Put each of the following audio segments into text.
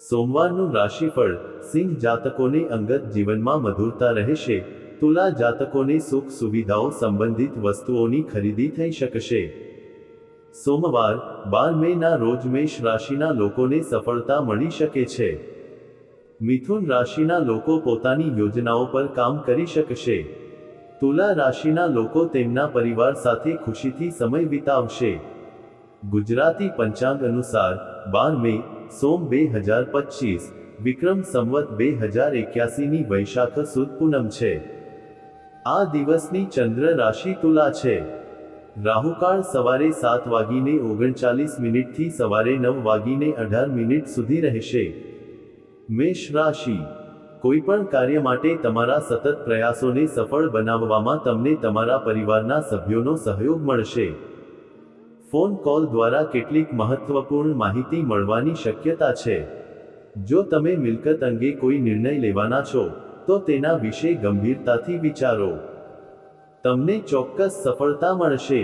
સોમવારનું રાશિફળ. સિંહ જાતકોને અંગત જીવનમાં મધુરતા રહેશે. તુલા જાતકોને સુખ સુવિધાઓ સંબંધિત વસ્તુઓની ખરીદી થઈ શકશે. સોમવાર 12 મેના રોજ મેષ રાશિના લોકોને સફળતા મળી શકે છે. મિથુન રાશિના લોકો પોતાની યોજનાઓ પર કામ કરી શકશે. તુલા રાશિના લોકો તેમના પરિવાર સાથે ખુશીથી સમય વિતાવશે. ગુજરાતી પંચાંગ અનુસાર 12 મે, સોમ 2025, વિક્રમ સંવત 2081 ની વૈશાખ સુદ પૂનમ છે. આ દિવસની ચંદ્ર રાશિ તુલા છે. રાહુકાળ સવારે 7:39 થી સવારે 9:18 સુધી રહેશે. મેષ રાશિ. કોઈપણ કાર્ય માટે તમારા સતત પ્રયાસોને સફળ બનાવવામાં તમને તમારા પરિવારના સભ્યોનો સહયોગ મળશે. ફોન કોલ દ્વારા કેટલીક મહત્વપૂર્ણ માહિતી મળવાની શક્યતા છે. જો તમે મિલકત અંગે કોઈ નિર્ણય લેવાના છો, તો તેના વિશે ગંભીરતાથી વિચારો. તમને ચોક્કસ સફળતા મળશે.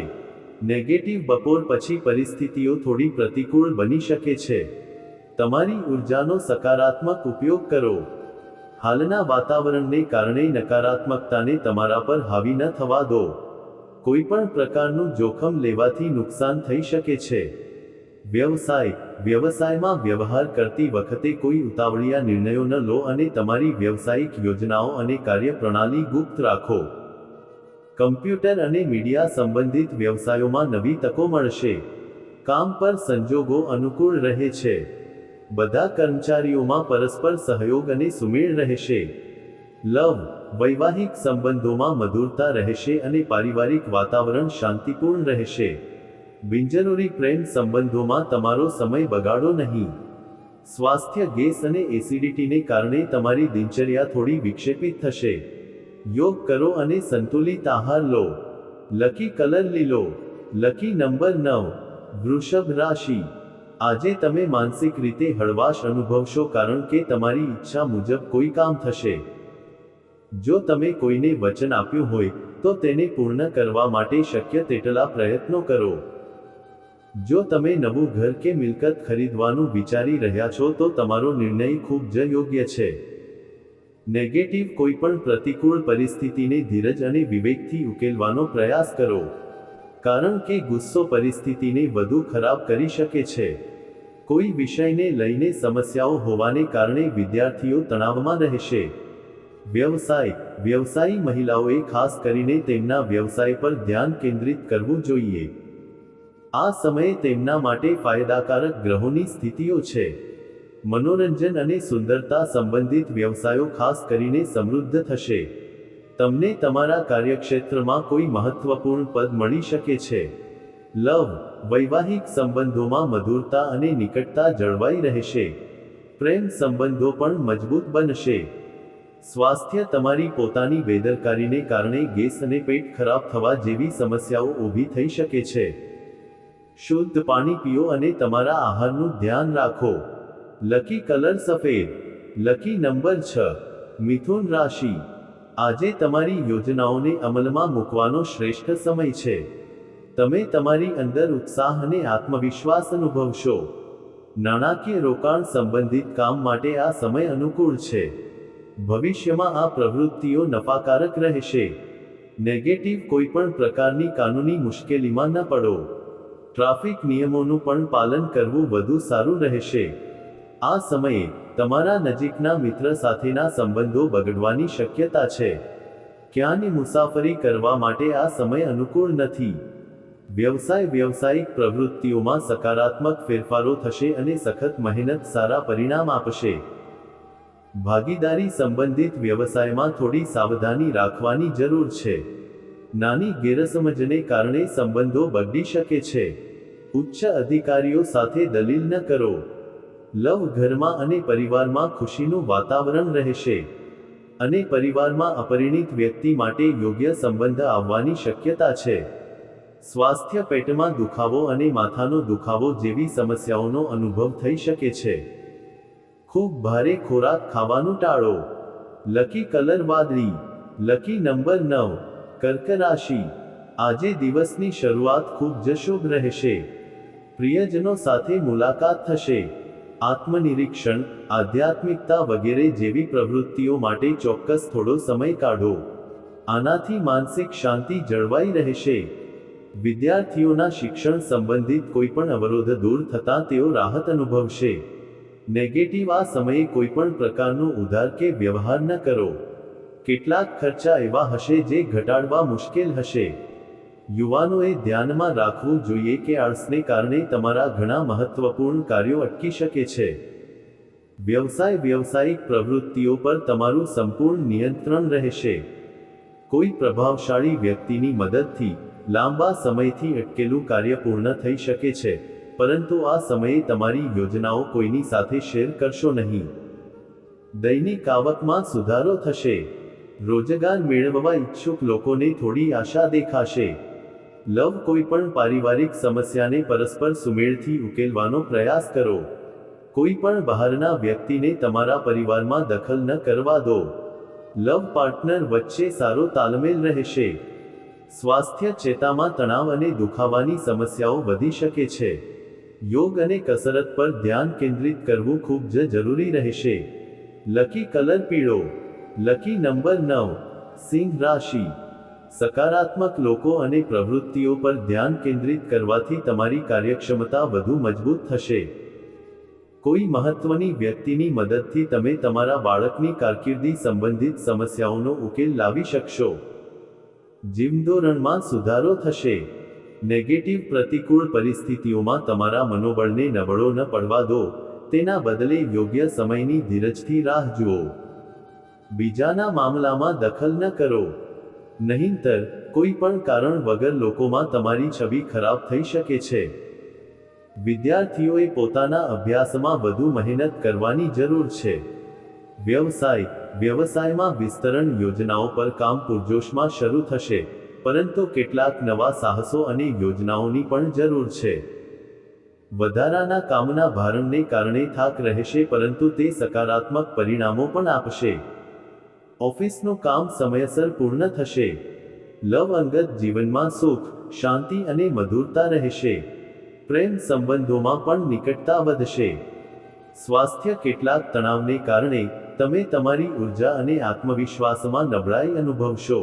નેગેટિવ. બપોર પછી પરિસ્થિતિઓ થોડી પ્રતિકૂળ બની શકે છે. તમારી ઉર્જાનો સકારાત્મક ઉપયોગ કરો. હાલના વાતાવરણને કારણે નકારાત્મકતાને તમારા પર હાવી ન થવા દો. કોઈપણ પ્રકારનું જોખમ લેવાથી નુકસાન થઈ શકે છે. વ્યવસાય. વ્યવસાયમાં વ્યવહાર કરતી વખતે કોઈ ઉતાવળિયા નિર્ણયો ન લો અને તમારી વ્યવસાયિક યોજનાઓ અને કાર્યપ્રણાલી ગુપ્ત રાખો. કમ્પ્યુટર અને મીડિયા સંબંધિત વ્યવસાયોમાં નવી તકો મળશે. કામ પર સંજોગો અનુકૂળ રહે છે. બધા કર્મચારીઓમાં પરસ્પર સહયોગ અને સુમેળ રહેશે. લવ. વૈવાહિક સંબંધોમાં મધુરતા રહેશે અને પારિવારિક વાતાવરણ શાંતિપૂર્ણ રહેશે. બિનજરૂરી પ્રેમ સંબંધોમાં તમારો સમય બગાડો નહીં. સ્વાસ્થ્ય. ગેસ અને એસિડિટીને કારણે તમારી દિનચર્યા થોડી વિક્ષેપિત થશે. યોગ કરો અને સંતુલિત આહાર લો. લકી કલર લીલો. Lucky number 9. વૃષભ રાશિ. આજે તમે માનસિક રીતે હળવાશ અનુભવશો કારણ કે તમારી ઈચ્છા મુજબ કોઈ કામ થશે. જો તમે કોઈને વચન આપ્યું હોય, તો તેને પૂર્ણ કરવા માટે શક્ય તેટલા પ્રયત્નો કરો. જો તમે નવું ઘર કે મિલકત ખરીદવાનું વિચારી રહ્યા છો તો તમારો નિર્ણય ખૂબ જ યોગ્ય છે. નેગેટિવ. કોઈપણ પ્રતિકૂળ પરિસ્થિતિને ધીરજ અને વિવેકથી ઉકેલવાનો પ્રયાસ કરો. કારણ કે ગુસ્સો પરિસ્થિતિને વધુ ખરાબ કરી શકે છે. કોઈ વિષયને લઈને સમસ્યાઓ હોવાને કારણે વિદ્યાર્થીઓ તણાવમાં રહેશે. વ્યવસાય. વ્યવસાયી મહિલાઓએ ખાસ કરીને તેમના વ્યવસાય પર ધ્યાન કેન્દ્રિત કરવું જોઈએ. આ સમયે તેમના માટે ફાયદાકારક ગ્રહોની સ્થિતિઓ છે. મનોરંજન અને સુંદરતા સંબંધિત વ્યવસાયો ખાસ કરીને સમૃદ્ધ થશે. તમને તમારા કાર્યક્ષેત્રમાં કોઈ મહત્વપૂર્ણ પદ મળી શકે છે. લવ. વૈવાહિક સંબંધોમાં મધુરતા અને નિકટતા જળવાઈ રહેશે. પ્રેમ સંબંધો પણ મજબૂત બનશે. સ્વાસ્થ્ય. તમારી પોતાની બેદરકારીને કારણે ગેસ અને પેટ ખરાબ થવા જેવી સમસ્યાઓ ઊભી થઈ શકે છે. શુદ્ધ પાણી પીઓ અને તમારા આહારનું ધ્યાન રાખો. લકી કલર સફેદ. Lucky number 6. મિથુન રાશિ. આજે તમારી યોજનાઓને અમલમાં મૂકવાનો શ્રેષ્ઠ સમય છે. તમે તમારી અંદર ઉત્સાહ અને આત્મવિશ્વાસ અનુભવશો. નાણાકીય રોકાણ સંબંધિત કામ માટે આ સમય અનુકૂળ છે. ભવિષ્યમાં આ પ્રવૃત્તિઓ નફાકારક રહેશે. નેગેટિવ. કોઈપણ પ્રકારની કાનૂની મુશ્કેલીમાં ન પડો. ટ્રાફિક નિયમોનું પણ પાલન કરવું વધુ સારું રહેશે. આ સમયે તમારા નજીકના મિત્ર સાથેના સંબંધો બગડવાની શક્યતા છે. ક્યાંની મુસાફરી કરવા માટે આ સમય અનુકૂળ નથી. વ્યવસાય. વ્યવસાયિક પ્રવૃત્તિઓમાં સકારાત્મક ફેરફારો થશે અને સખત મહેનત સારા પરિણામ આપશે. ભાગીદારી સંબંધિત વ્યવસાયમાં થોડી સાવધાની રાખવાની જરૂર છે. નાની ગેરસમજને કારણે સંબંધો બગડી શકે છે. ઉચ્ચ અધિકારીઓ સાથે દલીલ ન કરો. લવ. ઘરમાં અને પરિવારમાં ખુશીનું વાતાવરણ રહેશે. અને પરિવારમાં અપરિણિત વ્યક્તિ માટે યોગ્ય સંબંધ આવવાની શક્યતા છે. સ્વાસ્થ્ય. પેટમાં દુખાવો અને માથાનો દુખાવો જેવી સમસ્યાઓનો અનુભવ થઈ શકે છે. ખૂબ ભારે ખોરાક ખાવાનું ટાળો. લકી કલર વાદળી. Lucky number 9. કર્ક રાશિ. આજે દિવસની શરૂઆત ખૂબ જ શુભ રહેશે. પ્રિયજનો સાથે મુલાકાત થશે. આત્મનિરીક્ષણ, આધ્યાત્મિકતા વગેરે જેવી પ્રવૃત્તિઓ માટે ચોક્કસ થોડો સમય કાઢો. આનાથી માનસિક શાંતિ જળવાઈ રહેશે. વિદ્યાર્થીઓના શિક્ષણ સંબંધિત કોઈપણ અવરોધ દૂર થતાં તેઓ રાહત અનુભવશે. નેગેટિવ આ સમયે કોઈપણ પ્રકારનો ઉધાર કે વ્યવહાર ન કરો. કેટલાક ખર્ચા એવા હશે જે ઘટાડવા મુશ્કેલ હશે. યુવાનોએ ધ્યાનમાં રાખવું જોઈએ કે આળસને કારણે તમારા ઘણા મહત્વપૂર્ણ કાર્યો અટકી શકે છે. વ્યવસાયિક પ્રવૃત્તિઓ પર તમારું સંપૂર્ણ નિયંત્રણ રહેશે. કોઈ પ્રભાવશાળી વ્યક્તિની મદદથી લાંબા સમયથી અટકેલું કાર્ય પૂર્ણ થઈ શકે છે, પરંતુ આ સમયે તમારી યોજનાઓ કોઈની સાથે શેર કરશો નહીં. દૈનિક આવકમાં સુધારો થશે. રોજગાર મેળવવા ઈચ્છુક લોકોને થોડી આશા દેખાશે. લવ, કોઈપણ પારિવારિક સમસ્યાને પરસ્પર સુમેળથી ઉકેલવાનો પ્રયાસ કરો. કોઈ પણ બહારના વ્યક્તિને તમારા પરિવારમાં દખલ ન કરવા દો. લવ પાર્ટનર વચ્ચે સારો તાલમેલ રહેશે. સ્વાસ્થ્ય ચેતામાં તણાવ અને દુખાવાની સમસ્યાઓ વધી શકે છે. યોગ અને કસરત પર ધ્યાન કેન્દ્રિત કરવું ખૂબ જ જરૂરી રહેશે. લકી કલર પીળો. Lucky number 9. સિંહ રાશિ. સકારાત્મક લોકો અને પ્રવૃત્તિઓ પર ધ્યાન કેન્દ્રિત કરવાથી તમારી કાર્યક્ષમતા વધુ મજબૂત થશે. કોઈ મહત્વની વ્યક્તિની મદદથી તમે તમારા બાળકની કારકિર્દી સંબંધિત સમસ્યાઓનો ઉકેલ લાવી શકશો. જીવનધોરણમાં સુધારો થશે. નેગેટિવ પ્રતિકૂળ પરિસ્થિતિઓમાં તમારા મનોબળને નબળો ન પડવા દો, તેના બદલે યોગ્ય સમયની ધીરજથી રાહ જુઓ. બીજાના મામલામાં દખલ ન કરો. નહીંતર કોઈ પણ કારણ વગર લોકોમાં તમારી છબી ખરાબ થઈ શકે છે. વિદ્યાર્થીઓએ પોતાના અભ્યાસમાં વધુ મહેનત કરવાની જરૂર છે. વ્યવસાયમાં વિસ્તરણ યોજનાઓ પર કામ પૂરજોશમાં શરૂ થશે, પરંતુ કેટલાક નવા સાહસો અને યોજનાઓની પણ જરૂર છે. વધારાના કામના ભારણને કારણે થાક રહેશે, પરંતુ તે સકારાત્મક પરિણામો પણ આપશે. ઓફિસનું કામ સમયસર પૂર્ણ થશે. લવ, અંગત જીવનમાં સુખ, શાંતિ અને મધુરતા રહેશે. પ્રેમ સંબંધોમાં પણ નિકટતા વધશે. સ્વાસ્થ્ય, કેટલાક તણાવને કારણે તમે તમારી ઉર્જા અને આત્મવિશ્વાસમાં નબળાઈ અનુભવશો.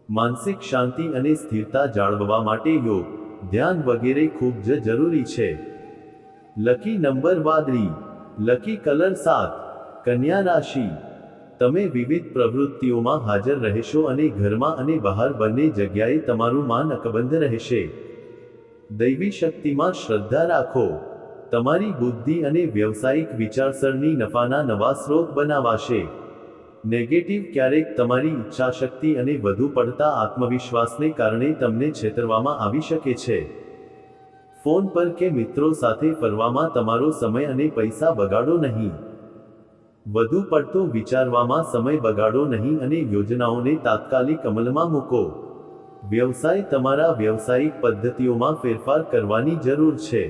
માનસિક શાંતિ અને સ્થિરતા જાળવવા માટે યોગ, ધ્યાન વગેરે ખૂબ જ જરૂરી છે. લકી નંબર વાદળી. Lucky colour 7. કન્યા રાશિ. તમે વિવિધ પ્રવૃત્તિઓમાં હાજર રહેશો અને ઘરમાં અને બહાર બંને જગ્યાએ તમારું માન અકબંધ રહેશે. દૈવી શક્તિમાં શ્રદ્ધા રાખો. તમારી બુદ્ધિ અને વ્યવસાયિક વિચારસરણી નફાના નવા સ્ત્રોત બનાવાશે. નેગેટિવ, ક્યારેક તમારી ઈચ્છાશક્તિ અને વધુ પડતા આત્મવિશ્વાસને કારણે તમને છેતરવામાં આવી શકે છે. ફોન પર કે મિત્રો સાથે ફરવામાં તમારો સમય અને પૈસા બગાડો નહીં. વધુ પડતું વિચારવામાં સમય બગાડો નહીં અને યોજનાઓને તાત્કાલિક અમલમાં મૂકો. વ્યવસાય, તમારા વ્યવસાયિક પદ્ધતિઓમાં ફેરફાર કરવાની જરૂર છે.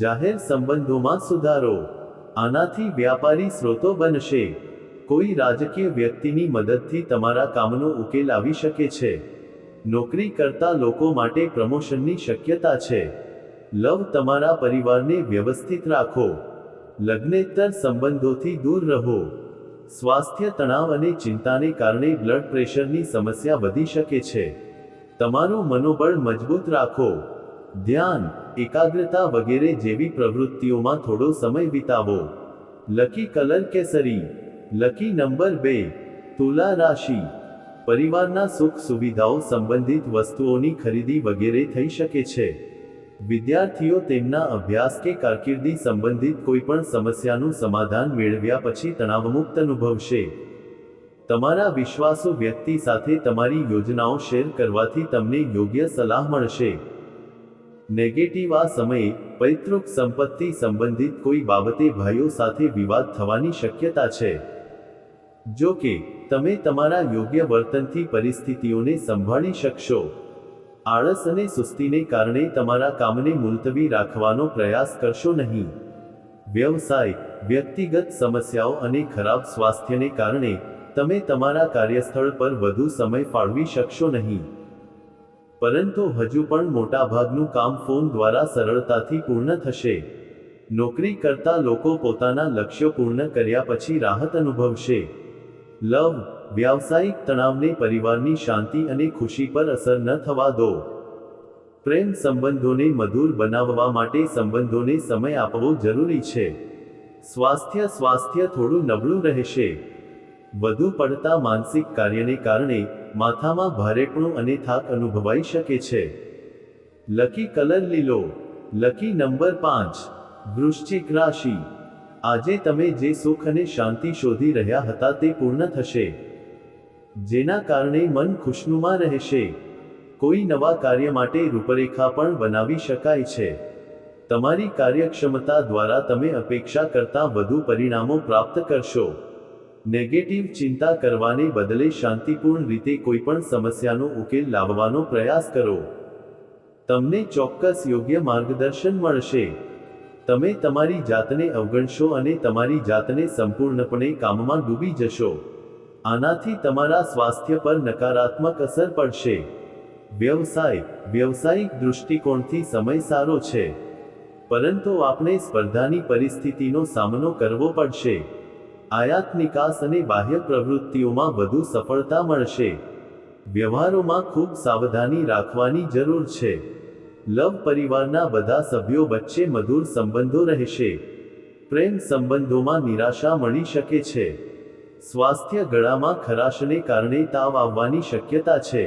જાહેર સંબંધોમાં સુધારો. આનાથી વ્યાપારી સ્રોતો બનશે. કોઈ રાજકીય વ્યક્તિની મદદથી તમારા કામનો ઉકેલ આવી શકે છે. નોકરી કરતા લોકો માટે પ્રમોશનની શક્યતા છે. લવ, તમારા પરિવારને વ્યવસ્થિત રાખો. લગ્નેતર સંબંધોથી દૂર રહો. સ્વાસ્થ્ય, તણાવ અને ચિંતાને કારણે બ્લડ પ્રેશરની સમસ્યા વધી શકે છે. તમારું મનોબળ મજબૂત રાખો. ધ્યાન, એકાગ્રતા વગેરે જેવી પ્રવૃત્તિઓમાં થોડો સમય વિતાવો. લકી કલર કેસરી. Lucky number 2. તુલા રાશિ. પરિવારના સુખ સુવિધાઓ સંબંધિત વસ્તુઓની ખરીદી વગેરે થઈ શકે છે. વિદ્યાર્થીઓ તેમના અભ્યાસ કે કારકિર્દી સંબંધિત કોઈપણ સમસ્યાનું સમાધાન મેળવ્યા પછી તણાવમુક્ત અનુભવશે. તમારા વિશ્વાસુ વ્યક્તિ સાથે તમારી યોજનાઓ શેર કરવાથી તમને યોગ્ય સલાહ મળશે. નેગેટિવ, આ સમયે પૈતૃક સંપત્તિ સંબંધિત કોઈ બાબતે ભાઈઓ સાથે વિવાદ થવાની શક્યતા છે. જો કે, તમે તમારા યોગ્ય વર્તનથી પરિસ્થિતિઓને સંભાળી શકશો. આળસ અને સુસ્તીને કારણે તમારા કામને મુલતવી રાખવાનો પ્રયાસ કરશો નહીં. વ્યવસાય, વ્યક્તિગત સમસ્યાઓ અને ખરાબ સ્વાસ્થ્યને કારણે તમે તમારા કાર્યસ્થળ પર વધુ સમય ફાળવી શકશો નહીં. પરંતુ હજુ પણ મોટાભાગનું કામ ફોન દ્વારા સરળતાથી પૂર્ણ થશે. નોકરી કરતા લોકો પોતાના લક્ષ્યો પૂર્ણ કર્યા પછી રાહત અનુભવશે. લવ, વ્યાવસાયિક તણાવને પરિવારની શાંતિ અને ખુશી પર અસર ન થવા દો. પ્રેમ સંબંધોને મધુર બનાવવા માટે સંબંધોને સમય આપવો જરૂરી છે. સ્વાસ્થ્ય થોડું નબળું રહેશે. વધુ પડતા માનસિક કાર્યને કારણે માથામાં ભારેપણું અને થાક અનુભવાઈ શકે છે. લકી કલર લીલો. Lucky number 5. વૃશ્ચિક રાશિ. આજે તમે જે સુખ અને શાંતિ શોધી રહ્યા હતા તે પૂર્ણ થશે, જેના કારણે મન ખુશનુમા રહેશે. કોઈ નવા કાર્ય માટે રૂપરેખા પણ બનાવી શકાય છે. તમારી કાર્યક્ષમતા દ્વારા તમે અપેક્ષા કરતાં વધુ પરિણામો પ્રાપ્ત કરશો. નેગેટિવ ચિંતા કરવાને બદલે શાંતિપૂર્ણ રીતે કોઈપણ સમસ્યાનો ઉકેલ લાવવાનો પ્રયાસ કરો. તમને ચોક્કસ યોગ્ય માર્ગદર્શન મળશે. તમે તમારી જાતને અવગણશો અને તમારી જાતને સંપૂર્ણપણે કામમાં ડૂબી જશો. આનાથી તમારા સ્વાસ્થ્ય પર નકારાત્મક અસર પડશે. વ્યવસાયિક દૃષ્ટિકોણથી સમય સારો છે, પરંતુ આપણે સ્પર્ધાની પરિસ્થિતિનો સામનો કરવો પડશે. આયાત નિકાસ અને બાહ્ય પ્રવૃત્તિઓમાં વધુ સફળતા મળશે. વ્યવહારોમાં ખૂબ સાવધાની રાખવાની જરૂર છે. લવ, પરિવારના બધા સભ્યો વચ્ચે મધુર સંબંધો રહેશે. પ્રેમ સંબંધોમાં નિરાશા મળી શકે છે. સ્વાસ્થ્ય, ગળામાં ખરાશને કારણે તાવ આવવાની શક્યતા છે.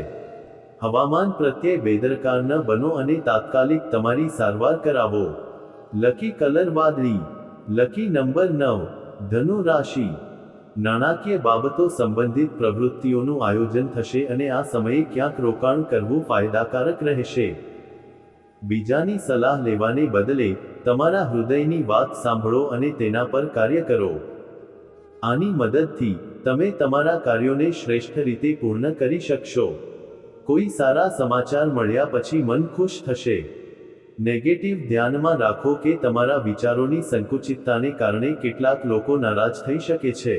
હવામાન પ્રત્યે બેદરકાર ન બનો અને તાત્કાલિક તમારી સારવાર કરાવો. લકી કલર વાદળી. Lucky number 9. ધનુ રાશિ. નાણાકીય બાબતો સંબંધિત પ્રવૃત્તિઓનું આયોજન થશે અને આ સમયે ક્યાંક રોકાણ કરવું ફાયદાકારક રહેશે. બીજાની સલાહ લેવાને બદલે તમારા હૃદયની વાત સાંભળો અને તેના પર કાર્ય કરો. આની મદદથી તમે તમારા કાર્યોને શ્રેષ્ઠ રીતે પૂર્ણ કરી શકશો. કોઈ સારા સમાચાર મળ્યા પછી મન ખુશ થશે. નેગેટિવ ધ્યાનમાં રાખો કે તમારા વિચારોની સંકુચિતતાને કારણે કેટલાક લોકો નારાજ થઈ શકે છે.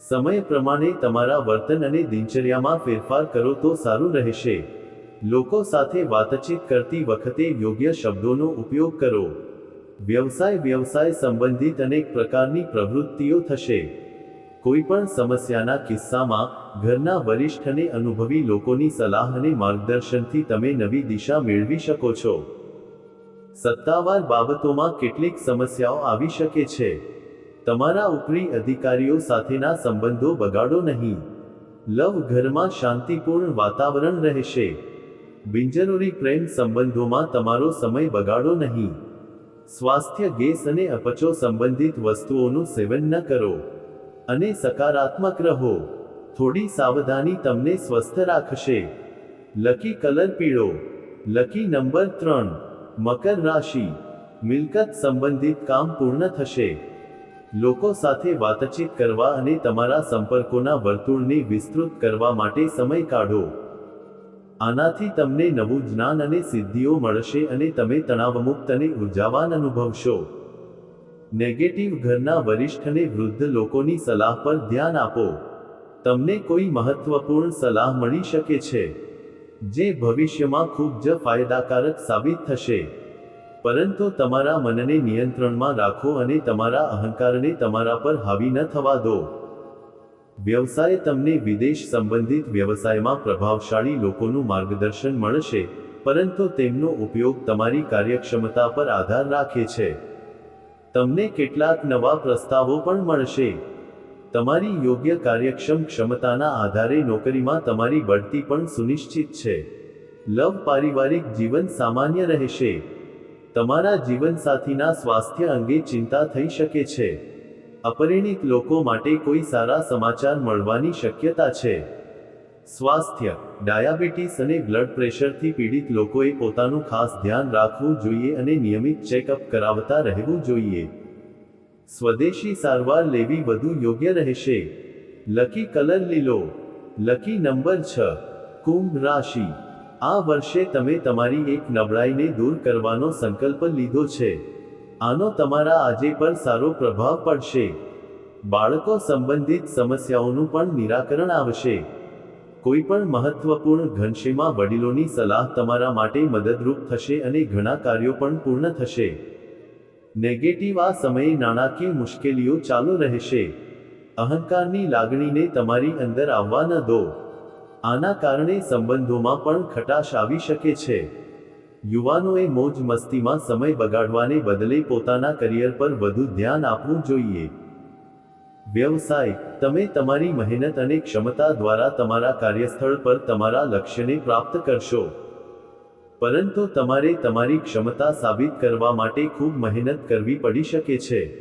સમય પ્રમાણે તમારા વર્તન અને દિનચર્યામાં ફેરફાર કરો તો સારું રહેશે. લોકો સાથે વાતચીત કરતી વખતે યોગ્ય શબ્દોનો ઉપયોગ કરો. વ્યવસાય સંબંધિત અનેક પ્રકારની પ્રવૃત્તિઓ થશે. કોઈપણ સમસ્યાના કિસ્સામાં ઘરના વરિષ્ઠ અને અનુભવી લોકોની સલાહ અને માર્ગદર્શનથી તમે નવી દિશા મેળવી શકો છો. સત્તાવાર બાબતોમાં કેટલીક સમસ્યાઓ આવી શકે છે. તમારા ઉપરી અધિકારીઓ સાથેના સંબંધો બગાડો નહીં. લવ, ઘરમાં શાંતિપૂર્ણ વાતાવરણ રહેશે. બિનજરૂરી પ્રેમ સંબંધોમાં તમારો સમય બગાડો નહીં. સ્વાસ્થ્ય, ગેસ અને અપચો સંબંધિત વસ્તુઓનું સેવન ન કરો અને સકારાત્મક રહો. થોડી સાવધાની તમને સ્વસ્થ રાખશે. લકી કલર પીળો. Lucky number 3. મકર રાશિ. મિલકત સંબંધિત કામ પૂર્ણ થશે. લોકો સાથે વાતચીત કરવા અને તમારા સંપર્કોના વર્તુળને વિસ્તૃત કરવા માટે સમય કાઢો. આનાથી તમને નવું જ્ઞાન અને સિદ્ધિઓ મળશે અને તમે તણાવમુક્ત અને ઉર્જાવાન અનુભવશો. નેગેટિવ, ઘરના વરિષ્ઠ અને વૃદ્ધ લોકોની સલાહ પર ધ્યાન આપો. તમને કોઈ મહત્વપૂર્ણ સલાહ મળી શકે છે, જે ભવિષ્યમાં ખૂબ જ ફાયદાકારક સાબિત થશે. પરંતુ તમારા મનને નિયંત્રણમાં રાખો અને તમારા અહંકારને તમારા પર હાવી ન થવા દો. વ્યવસાય, તમને વિદેશ સંબંધિત વ્યવસાયમાં પ્રભાવશાળી લોકોનું માર્ગદર્શન મળશે, પરંતુ તેમનો ઉપયોગ તમારી કાર્યક્ષમતા પર આધાર રાખે છે. તમને કેટલાક નવા પ્રસ્તાવો પણ મળશે. તમારી યોગ્ય કાર્યક્ષમ ક્ષમતાના આધારે નોકરીમાં તમારી બઢતી પણ સુનિશ્ચિત છે. લવ, પારિવારિક જીવન સામાન્ય રહેશે. તમારા જીવનસાથીના સ્વાસ્થ્ય અંગે ચિંતા થઈ શકે છે. અપરિણિત લોકો માટે કોઈ સારા સમાચાર મળવાની શક્યતા છે. સ્વાસ્થ્ય, ડાયાબિટીસ અને બ્લડ પ્રેશરથી પીડિત લોકોએ પોતાનું ખાસ ધ્યાન રાખવું જોઈએ અને નિયમિત ચેકઅપ કરાવતા રહેવું જોઈએ. સ્વદેશી સારવાર લેવી વધુ યોગ્ય રહેશે. લકી કલર લીલો. Lucky number 6. કુંભ રાશિ. આ વર્ષે તમે તમારી એક નબળાઈને દૂર કરવાનો સંકલ્પ લીધો છે. આનો તમારા આજે પર સારો પ્રભાવ પડશે. બાળકો સંબંધિત સમસ્યાઓનું પણ નિરાકરણ આવશે. કોઈ પણ મહત્વપૂર્ણ ઘનશ્યામાં વડીલોની સલાહ તમારા માટે મદદરૂપ થશે અને ઘણા કાર્યો પણ પૂર્ણ થશે. નેગેટિવ આ સમયે નાણાકીય મુશ્કેલીઓ ચાલુ રહેશે. અહંકારની લાગણીને તમારી અંદર આવવા ન દો. આના કારણે સંબંધોમાં પણ ખટાશ આવી શકે છે. યુવાનોએ મોજ મસ્તીમાં સમય બગાડવાને બદલે પોતાના કરિયર પર વધુ ધ્યાન આપવું જોઈએ. વ્યવસાય, તમે તમારી મહેનત અને ક્ષમતા દ્વારા તમારા કાર્યસ્થળ પર તમારા લક્ષ્યને પ્રાપ્ત કરશો. પરંતુ તમારે તમારી ક્ષમતા સાબિત કરવા માટે ખૂબ મહેનત કરવી પડી શકે છે.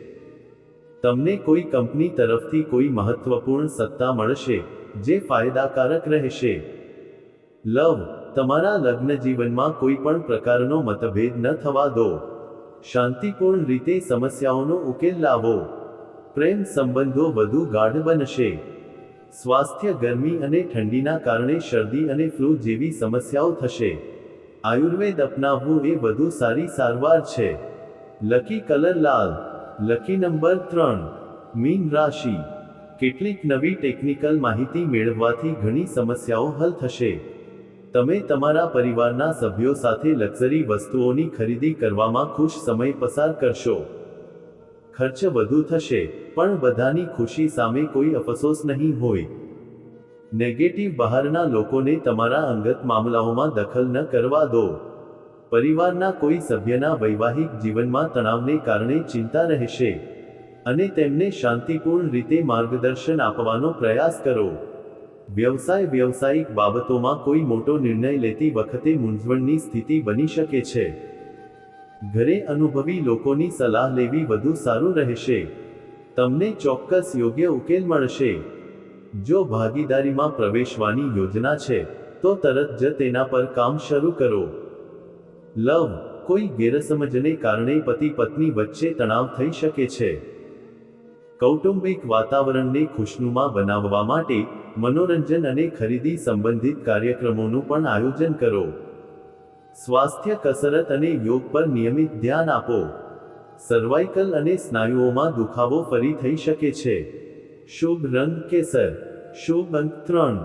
તમને કોઈ કંપની તરફથી કોઈ મહત્વપૂર્ણ સત્તા મળશે, જે ફાયદાકારક રહેશે. લવ, તમારા લગ્ન જીવનમાં કોઈ પણ પ્રકારનો મતભેદ ન થવા દો. શાંતિપૂર્ણ રીતે સમસ્યાઓનો ઉકેલ લાવો. પ્રેમ સંબંધો વધુ ગાઢ બનશે. સ્વાસ્થ્ય, ગરમી અને ઠંડીના કારણે શરદી અને ફ્લૂ જેવી સમસ્યાઓ થશે. આયુર્વેદ અપનાવવું એ વધુ સારી સારવાર છે. લકી કલર લાલ. Lucky number 3. મીન રાશિ. કેટલીક નવી ટેકનિકલ માહિતી મેળવવાથી ઘણી સમસ્યાઓ હલ થશે. તમે તમારા પરિવારના સભ્યો સાથે લક્ઝરી વસ્તુઓની ખરીદી કરવામાં ખુશ સમય પસાર કરશો. ખર્ચ વધુ થશે, પણ બધાની ખુશી સામે કોઈ અફસોસ નહીં હોય. નેગેટિવ બહારના લોકોને તમારા અંગત મામલાઓમાં દખલ ન કરવા દો. પરિવારના કોઈ સભ્યના વૈવાહિક જીવનમાં તણાવને કારણે ચિંતા રહેશે, અને તેમને શાંતિપૂર્ણ રીતે માર્ગદર્શન આપવાનો પ્રયાસ કરો. વ્યવસાય, વ્યવસાયિક બાબતોમાં કોઈ મોટો નિર્ણય લેતી વખતે મૂંઝવણની સ્થિતિ બની શકે છે. ઘરે અનુભવી લોકોની સલાહ લેવી વધુ સારું રહેશે. તમને ચોક્કસ યોગ્ય ઉકેલ મળશે. જો ભાગીદારીમાં પ્રવેશવાની યોજના છે, તો તરત જ તેના પર કામ શરૂ કરો. લવ, કોઈ ગેરસમજને કારણે પતિ પત્ની વચ્ચે તણાવ થઈ શકે છે. કૌટુંબિક વાતાવરણને ખુશનુમા બનાવવા માટે મનોરંજન અને ખરીદી સંબંધિત કાર્યક્રમોનું પણ આયોજન કરો. સ્વાસ્થ્ય, કસરત અને યોગ પર નિયમિત ધ્યાન આપો. સર્વાઇકલ અને સ્નાયુઓમાં દુખાવો ફરી થઈ શકે છે. શુભ રંગ કેસર. શુભ અંક 3.